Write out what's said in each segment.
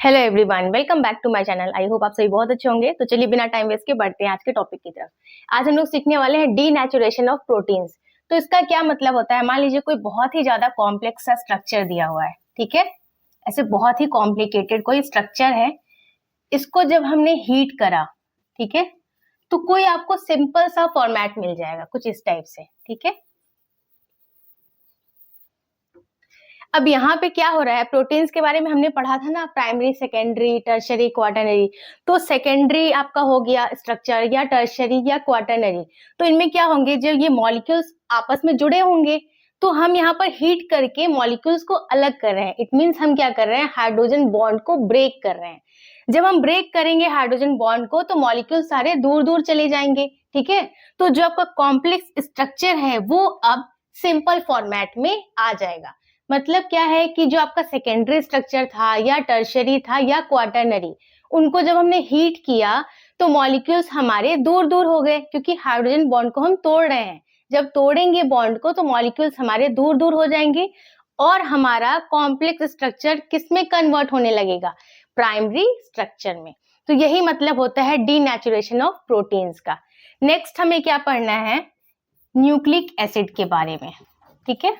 Hello everyone, welcome back to my channel. I hope आप सभी बहुत अच्छे होंगे। तो चलिए बिना टाइम वेस्ट के बढ़ते हैं आज के टॉपिक की तरफ। आज हम लोग सीखने वाले हैं डीनेचुरेशन ऑफ प्रोटीन्स। तो इसका क्या मतलब होता है, मान लीजिए कोई बहुत ही ज्यादा कॉम्प्लेक्स सा स्ट्रक्चर दिया हुआ है, ठीक है। ऐसे बहुत ही कॉम्प्लिकेटेड कोई स्ट्रक्चर है, इसको जब हमने हीट करा, ठीक है, तो कोई आपको सिंपल सा फॉर्मेट मिल जाएगा कुछ इस टाइप से, ठीक है। अब यहाँ पे क्या हो रहा है, प्रोटीन्स के बारे में हमने पढ़ा था ना, प्राइमरी, सेकेंडरी, टर्शरी, क्वाटरनरी। तो सेकेंडरी आपका हो गया स्ट्रक्चर, या टर्शरी या क्वाटरनरी। तो इनमें क्या होंगे, जब ये मॉलिक्यूल्स आपस में जुड़े होंगे तो हम यहाँ पर हीट करके मॉलिक्यूल्स को अलग कर रहे हैं। इट मीन्स हम क्या कर रहे हैं, हाइड्रोजन बॉन्ड को ब्रेक कर रहे हैं। जब हम ब्रेक करेंगे हाइड्रोजन बॉन्ड को तो मॉलिक्यूल सारे दूर दूर चले जाएंगे, ठीक है। तो जो आपका कॉम्प्लेक्स स्ट्रक्चर है वो अब सिंपल फॉर्मेट में आ जाएगा। मतलब क्या है कि जो आपका सेकेंडरी स्ट्रक्चर था या टर्शरी था या क्वाटरनरी, उनको जब हमने हीट किया तो मॉलिक्यूल्स हमारे दूर दूर हो गए, क्योंकि हाइड्रोजन बॉन्ड को हम तोड़ रहे हैं। जब तोड़ेंगे बॉन्ड को तो मॉलिक्यूल्स हमारे दूर दूर हो जाएंगे और हमारा कॉम्प्लेक्स स्ट्रक्चर किसमें कन्वर्ट होने लगेगा, प्राइमरी स्ट्रक्चर में। तो यही मतलब होता है डीनेचुरेशन ऑफ प्रोटीन्स का। नेक्स्ट हमें क्या पढ़ना है, न्यूक्लिक एसिड के बारे में, ठीक है।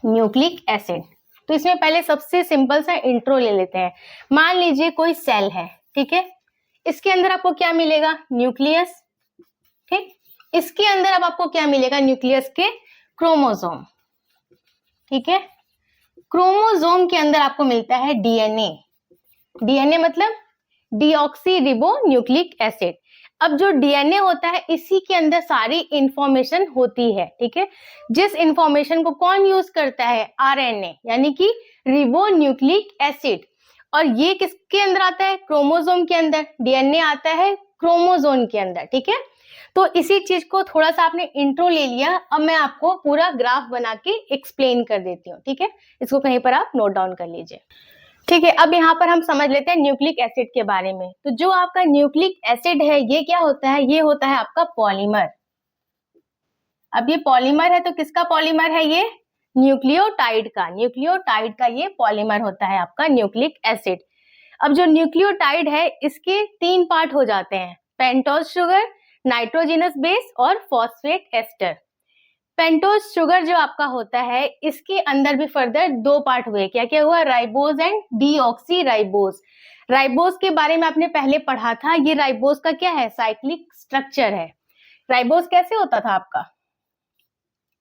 न्यूक्लिक एसिड, तो इसमें पहले सबसे सिंपल सा इंट्रो ले लेते हैं। मान लीजिए कोई सेल है, ठीक है, इसके अंदर आपको क्या मिलेगा, न्यूक्लियस, ठीक। इसके अंदर अब आपको क्या मिलेगा, न्यूक्लियस के क्रोमोसोम, ठीक है। क्रोमोसोम के अंदर आपको मिलता है डीएनए। डीएनए मतलब डीऑक्सी रिबो न्यूक्लिक एसिड। अब जो डीएनए होता है इसी के अंदर सारी इंफॉर्मेशन होती है, ठीक है। जिस इंफॉर्मेशन को कौन यूज करता है, आरएनए, यानी कि रिबो न्यूक्लिक एसिड। और ये किसके अंदर आता है, क्रोमोसोम के अंदर। डीएनए आता है क्रोमोसोम के अंदर, ठीक है। तो इसी चीज को थोड़ा सा आपने इंट्रो ले लिया, अब मैं आपको पूरा ग्राफ बना के एक्सप्लेन कर देती हूँ, ठीक है। इसको कहीं पर आप नोट डाउन कर लीजिए, ठीक है। अब यहाँ पर हम समझ लेते हैं न्यूक्लिक एसिड के बारे में। तो जो आपका न्यूक्लिक एसिड है ये क्या होता है, ये होता है आपका पॉलीमर। अब ये पॉलीमर है तो किसका पॉलीमर है, ये न्यूक्लियोटाइड का। न्यूक्लियोटाइड का ये पॉलीमर होता है आपका न्यूक्लिक एसिड। अब जो न्यूक्लियोटाइड है इसके 3 पार्ट हो जाते हैं, पेंटोज शुगर, नाइट्रोजिनस बेस और फॉस्फेट एस्टर। पेंटोज शुगर जो आपका होता है इसके अंदर भी फर्दर 2 पार्ट हुए, क्या क्या हुआ, ribose and deoxy ribose. Ribose के बारे में आपने पहले पढ़ा था, ये राइबोज का क्या है, साइक्लिक स्ट्रक्चर है। राइबोज कैसे होता था आपका,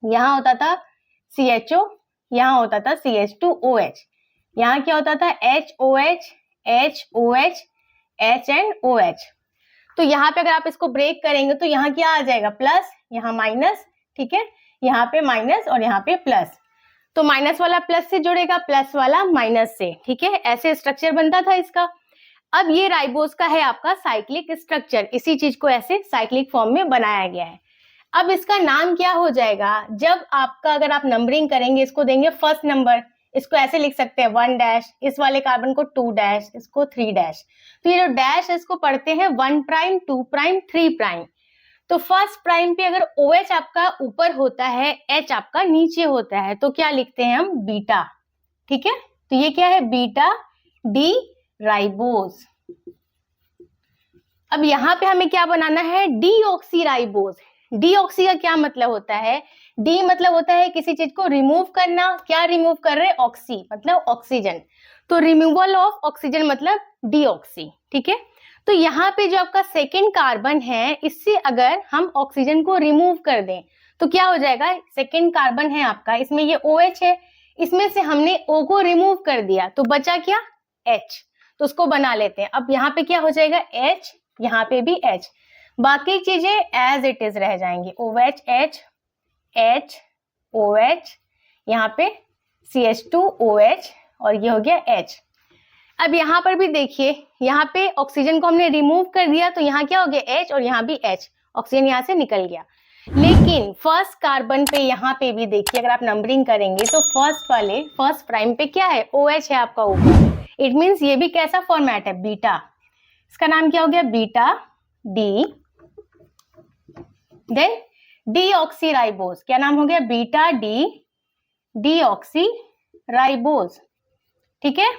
यहाँ होता था CHO, यहाँ होता था CH2OH, यहाँ क्या होता था HOH, HOH, H and OH। तो यहाँ पे अगर आप इसको ब्रेक करेंगे तो यहाँ क्या आ जाएगा, प्लस, यहाँ माइनस, ठीक है। यहाँ पे माइनस और यहाँ पे प्लस। तो माइनस वाला प्लस से जुड़ेगा, प्लस वाला माइनस से, ठीक है। ऐसे स्ट्रक्चर बनता था इसका। अब ये राइबोज का है आपका साइक्लिक स्ट्रक्चर, इसी चीज को ऐसे साइक्लिक फॉर्म में बनाया गया है। अब इसका नाम क्या हो जाएगा, जब आपका अगर आप नंबरिंग करेंगे इसको देंगे फर्स्ट नंबर, इसको ऐसे लिख सकते हैं 1 डैश, इस वाले कार्बन को 2 डैश, इसको 3 डैश। तो ये जो डैश है इसको पढ़ते हैं 1 प्राइम, 2 प्राइम, 3 प्राइम। तो फर्स्ट प्राइम पे अगर OH आपका ऊपर होता है, H आपका नीचे होता है, तो क्या लिखते हैं हम, बीटा, ठीक है। तो ये क्या है, बीटा डी राइबोज। अब यहाँ पे हमें क्या बनाना है, डीऑक्सी राइबोज। डीऑक्सी का क्या मतलब होता है, डी मतलब होता है किसी चीज को रिमूव करना, क्या रिमूव कर रहे हैं, ऑक्सी मतलब ऑक्सीजन। तो रिमूवल ऑफ ऑक्सीजन मतलब डीऑक्सी, ठीक है। तो यहाँ पे जो आपका सेकेंड कार्बन है इससे अगर हम ऑक्सीजन को रिमूव कर दें तो क्या हो जाएगा, सेकेंड कार्बन है आपका, इसमें ये OH है, इसमें से हमने O को रिमूव कर दिया तो बचा क्या, H। तो उसको बना लेते हैं। अब यहाँ पे क्या हो जाएगा, H, यहाँ पे भी H, बाकी चीजें एज इट इज रह जाएंगी, OH, H, H, OH, यहाँ पे CH2OH और ये हो गया H। अब यहाँ पर भी देखिए, यहाँ पे ऑक्सीजन को हमने रिमूव कर दिया तो यहाँ क्या हो गया, H और यहाँ भी H, ऑक्सीजन यहाँ से निकल गया। लेकिन फर्स्ट कार्बन पे यहाँ पे भी देखिए, अगर आप नंबरिंग करेंगे तो फर्स्ट प्राइम पे क्या है, OH है आपका ऊपर। इट मीन्स ये भी कैसा फॉर्मेट है, बीटा। इसका नाम क्या हो गया, beta D. Then deoxyribose, क्या नाम हो गया, बीटा डी ऑक्सी राइबोज, ठीक है।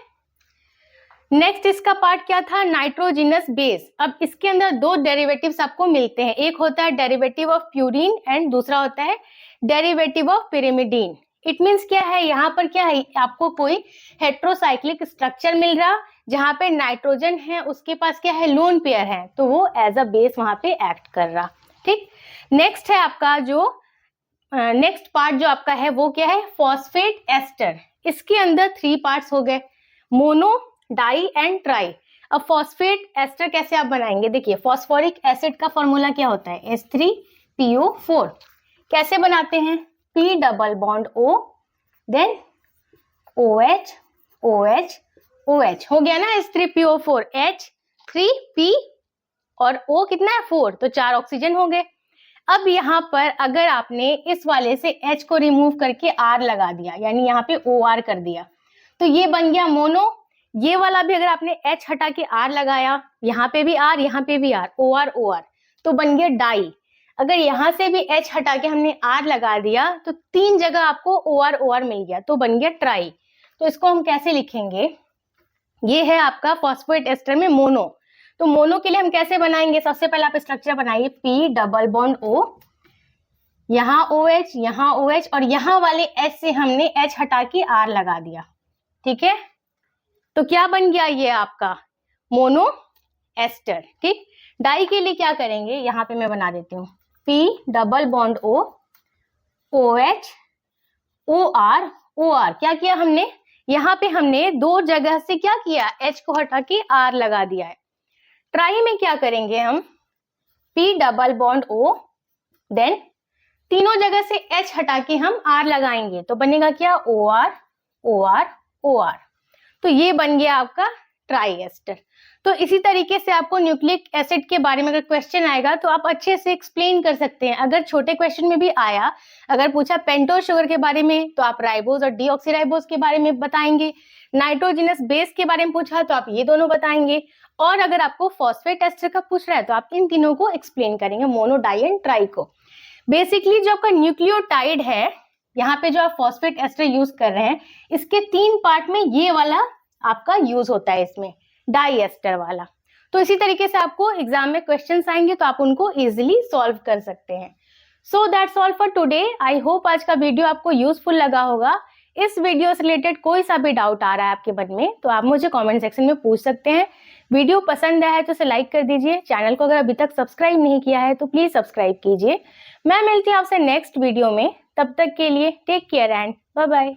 नेक्स्ट इसका पार्ट क्या था, नाइट्रोजिनस बेस। अब इसके अंदर दो डेरिवेटिव्स आपको मिलते हैं, एक होता है डेरिवेटिव ऑफ प्यूरिन एंड दूसरा होता है derivative of pyrimidine. It means क्या है, यहाँ पर क्या है, आपको कोई हेट्रोसाइक्लिक स्ट्रक्चर मिल रहा जहाँ पे नाइट्रोजन है, उसके पास क्या है, लोन पेयर है, तो वो एज अ बेस वहां पे एक्ट कर रहा। ठीक, नेक्स्ट है आपका जो नेक्स्ट पार्ट जो आपका है वो क्या है, फॉस्फेट एस्टर। इसके अंदर 3 पार्ट्स हो गए, मोनो, डाई एंड ट्राई। अब फॉस्फेट एस्टर कैसे आप बनाएंगे, देखिए फॉस्फोरिक एसिड का फॉर्मूला क्या होता है, H3PO4। कैसे बनाते हैं, P double bond O, then OH OH OH हो गया ना, H3PO4, H3P और O कितना है 4, तो 4 ऑक्सीजन हो गए। अब यहाँ पर अगर आपने इस वाले से H को रिमूव करके R लगा दिया, यानी यहाँ पे OR कर दिया, तो ये बन गया मोनो। ये वाला भी अगर आपने H हटा के R लगाया, यहाँ पे भी R, यहाँ पे भी R, OR OR, तो बन गया डाई। अगर यहाँ से भी H हटा के हमने R लगा दिया तो 3 जगह आपको OR OR मिल गया, तो बन गया ट्राई। तो इसको हम कैसे लिखेंगे, ये है आपका फॉस्फेट एस्टर में मोनो। तो मोनो के लिए हम कैसे बनाएंगे, सबसे पहले आप स्ट्रक्चर बनाइए, P डबल बॉन्ड O, यहाँ OH, यहाँ OH और यहाँ वाले H से हमने H हटा के R लगा दिया। ठीक है, तो क्या बन गया ये आपका मोनो एस्टर। ठीक, डाई के लिए क्या करेंगे, यहाँ पे मैं बना देती हूँ, P double bond O, OH OR OR। क्या किया हमने, यहाँ पे हमने 2 जगह से क्या किया, H को हटा के R लगा दिया है। ट्राई में क्या करेंगे हम, P double bond O, then तीनों जगह से H हटा के हम R लगाएंगे, तो बनेगा क्या, OR OR OR। तो ये बन गया आपका ट्राई एस्टर। तो इसी तरीके से आपको न्यूक्लिक एसिड के बारे में अगर क्वेश्चन आएगा तो आप अच्छे से एक्सप्लेन कर सकते हैं। अगर छोटे क्वेश्चन में भी आया, अगर पूछा पेंटोज शुगर के बारे में, तो आप राइबोज और डीऑक्सीराइबोज के बारे में बताएंगे। नाइट्रोजिनस बेस के बारे में पूछा तो आप ये दोनों बताएंगे। और अगर आपको फॉस्फेट एस्टर का पूछ रहा है तो आप इन तीनों को एक्सप्लेन करेंगे, मोनो, डाई एंड ट्राई को। बेसिकली जो आपका न्यूक्लियोटाइड है, यहाँ पे जो आप फॉस्फेट एस्टर यूज कर रहे हैं, इसके 3 पार्ट में ये वाला आपका यूज होता है, इसमें डाई एस्टर वाला। तो इसी तरीके से आपको एग्जाम में क्वेश्चंस आएंगे तो आप उनको इजीली सॉल्व कर सकते हैं। So that's all for today. I hope आज का वीडियो आपको यूजफुल लगा होगा। इस वीडियो से रिलेटेड कोई सा भी डाउट आ रहा है आपके मन में तो आप मुझे कमेंट सेक्शन में पूछ सकते हैं। वीडियो पसंद आया है तो इसे लाइक कर दीजिए। चैनल को अगर अभी तक सब्सक्राइब नहीं किया है तो प्लीज सब्सक्राइब कीजिए। मैं मिलती हूँ आपसे नेक्स्ट वीडियो में, तब तक के लिए take care and bye bye.